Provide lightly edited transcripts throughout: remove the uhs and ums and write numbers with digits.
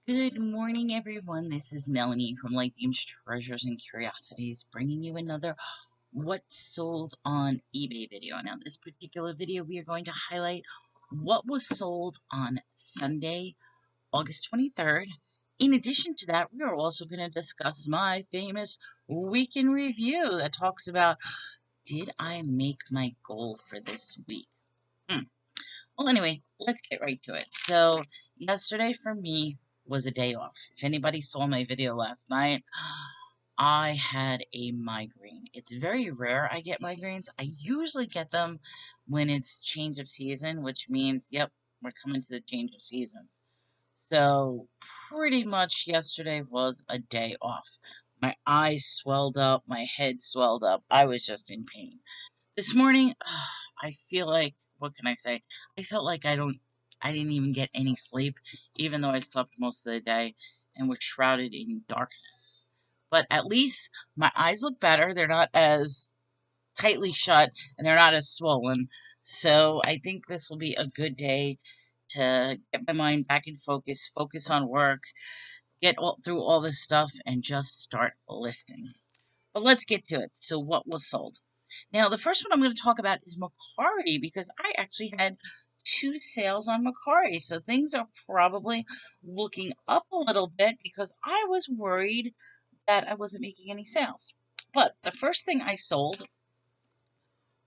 Good morning, everyone. This is Melanie from Lightbeam's Treasures and Curiosities, bringing you another What Sold on eBay video. Now, this particular video, we are going to highlight what was sold on Sunday, August 23rd. In addition to that, we are also going to discuss my famous week in review that talks about, did I make my goal for this week? Well, anyway, let's get right to it. So, yesterday for me was a day off. If anybody saw my video last night, I had a migraine. It's very rare I get migraines. I usually get them when it's change of season, which means, yep, we're coming to the change of seasons. So, pretty much yesterday was a day off. My eyes swelled up, my head swelled up. I was just in pain. This morning, I feel like, what can I say? I felt like I didn't even get any sleep, even though I slept most of the day and was shrouded in darkness. But at least my eyes look better. They're not as tightly shut and they're not as swollen. So I think this will be a good day to get my mind back in focus, focus on work, through all this stuff, and just start listing. But let's get to it. So, what was sold? Now, the first one I'm going to talk about is Mercari because I actually had two sales on Mercari. So things are probably looking up a little bit because I was worried that I wasn't making any sales. But the first thing I sold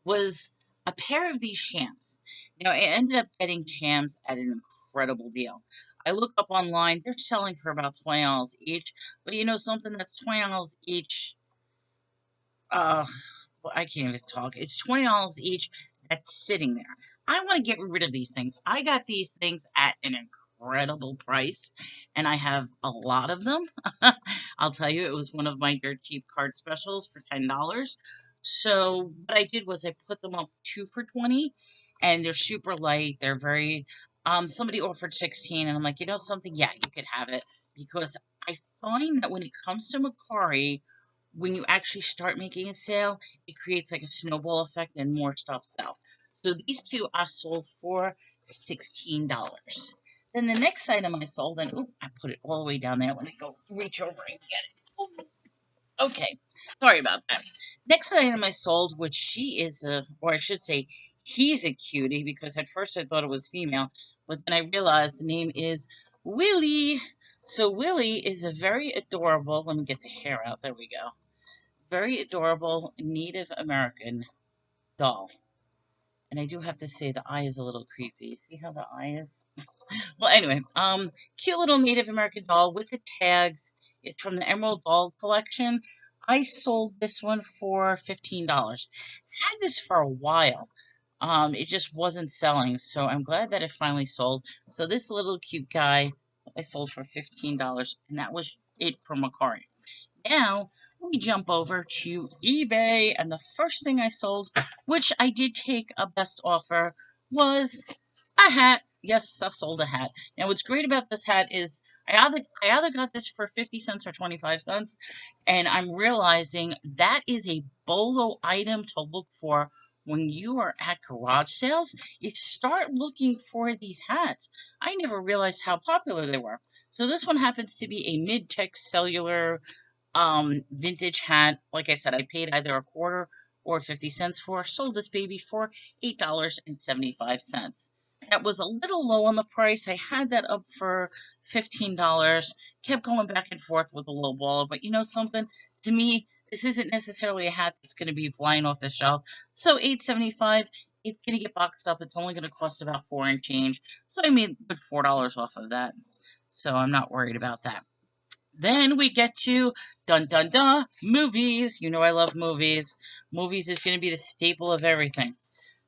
was a pair of these shams. Now, I ended up getting shams at an incredible deal. I look up online, they're selling for about $20 each. But you know something, that's $20 each. Uh, well, I can't even talk. It's $20 each that's sitting there. I want to get rid of these things. I got these things at an incredible price, and I have a lot of them. I'll tell you, it was one of my dirt cheap card specials for $10. So what I did was I put them up 2 for 20, and they're super light. They're very. Somebody offered 16, and I'm like, you know something? Yeah, you could have it because I find that when it comes to Macari, when you actually start making a sale, it creates like a snowball effect and more stuff sells. So these two I sold for $16. Then the next item I sold, and I put it all the way down there. Let me go reach over and get it. Okay, sorry about that. Next item I sold, which she is a, or I should say, he's a cutie because at first I thought it was female, but then I realized the name is Willie. So Willie is a very adorable. Let me get the hair out. There we go, very adorable Native American doll. And I do have to say the eye is a little creepy. See how the eye is? Well, anyway, cute little Native American doll with the tags. It's from the Emerald Doll collection. I sold this one for $15. Had this for a while. It just wasn't selling, so I'm glad that it finally sold. So this little cute guy I sold for $15, and that was it for Macari. Now we jump over to eBay, and the first thing I sold, which I did take a best offer, was a hat. Yes, I sold a hat. Now, what's great about this hat is I either got this for 50 cents or 25 cents, and I'm realizing that is a bolo item to look for when you are at garage sales. You start looking for these hats. I never realized how popular they were. So this one happens to be a mid-tech cellular vintage hat. Like I said, I paid either a quarter or 50 cents for. Sold this baby for $8.75. That was a little low on the price. I had that up for $15. Kept going back and forth with a low ball, but you know something? To me, this isn't necessarily a hat that's going to be flying off the shelf. So $8.75. It's going to get boxed up. It's only going to cost about 4 and change. So I made good $4 off of that. So I'm not worried about that. Then we get to dun dun dun movies. You know I love movies. Movies is going to be the staple of everything.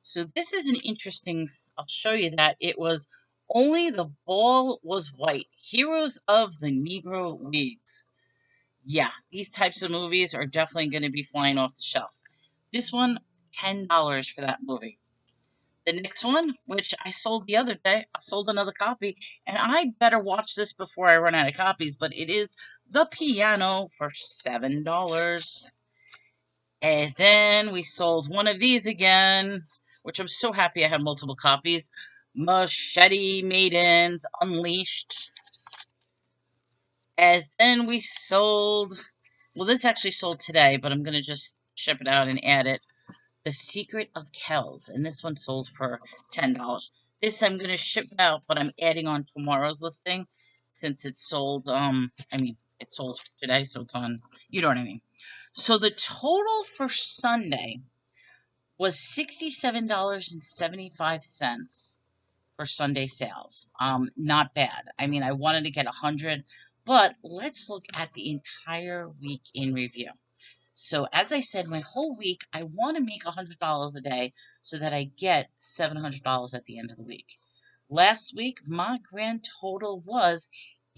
So this is an interesting. I'll show you that it was only the ball was white. Heroes of the Negro Leagues. Yeah, these types of movies are definitely going to be flying off the shelves. This one, $10 for that movie. The next one, which I sold the other day, I sold another copy, and I better watch this before I run out of copies, but it is The Piano for $7. And then we sold one of these again, which I'm so happy I have multiple copies. Machete Maidens Unleashed. And then we sold, well, this actually sold today, but I'm going to just ship it out and add it. The Secret of Kells, and this one sold for $10. This I'm going to ship out, but I'm adding on tomorrow's listing since it sold, it sold today, so it's on, you know what I mean. So the total for Sunday was $67.75 for Sunday sales. Not bad. I mean, I wanted to get 100, but let's look at the entire week in review. So as I said, my whole week, I want to make $100 a day so that I get $700 at the end of the week. Last week, my grand total was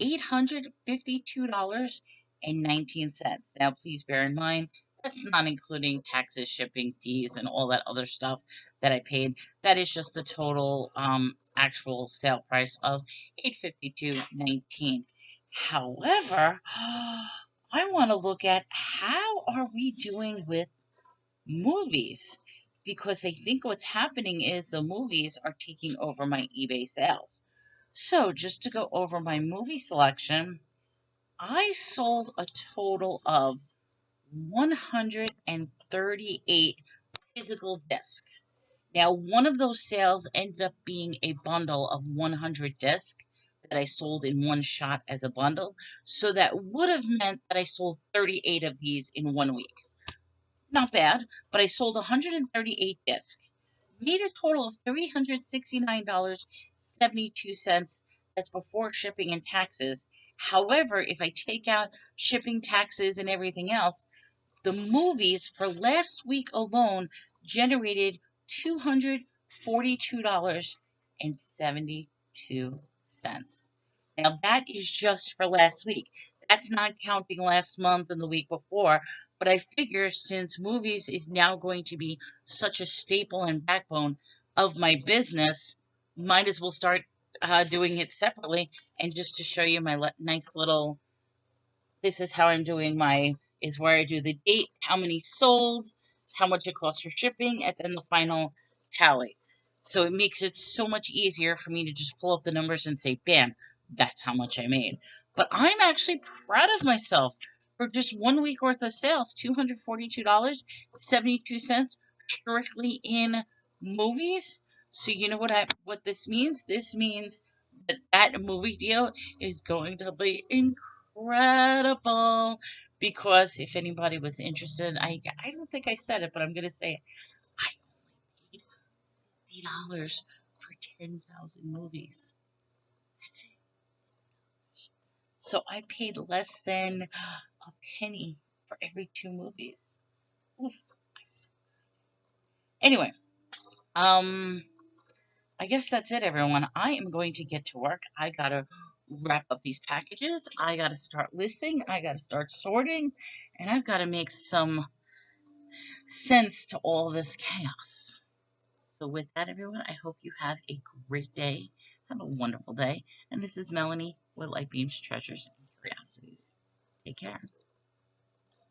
$852.19. Now, please bear in mind, that's not including taxes, shipping, fees, and all that other stuff that I paid. That is just the total actual sale price of $852.19. However, I want to look at how are we doing with movies, because I think what's happening is the movies are taking over my eBay sales. So just to go over my movie selection, I sold a total of 138 physical discs. Now, one of those sales ended up being a bundle of 100 discs that I sold in one shot as a bundle. So that would have meant that I sold 38 of these in 1 week. Not bad, but I sold 138 discs. Made a total of $369.72. That's before shipping and taxes. However, if I take out shipping, taxes, and everything else, the movies for last week alone generated $242.72. Now, that is just for last week. That's not counting last month and the week before. But I figure since movies is now going to be such a staple and backbone of my business, might as well start doing it separately. And just to show you my nice little, this is how I'm doing my, is where I do the date, how many sold, how much it costs for shipping, and then the final tally. So it makes it so much easier for me to just pull up the numbers and say, bam, that's how much I made. But I'm actually proud of myself for just 1 week worth of sales, $242.72 strictly in movies. So you know what this means? This means that that movie deal is going to be incredible, because if anybody was interested, I don't think I said it, but I'm gonna say it. I only paid $50 for 10,000 movies. That's it. So I paid less than a penny for every 2 movies. Oof, I'm so excited. Anyway, um, I guess that's it, everyone. I am going to get to work. I gotta wrap up these packages. I gotta start listing. I gotta start sorting. And I've gotta make some sense to all this chaos. So, with that, everyone, I hope you have a great day. Have a wonderful day. And this is Melanie with Light Beams, Treasures, and Curiosities. Take care.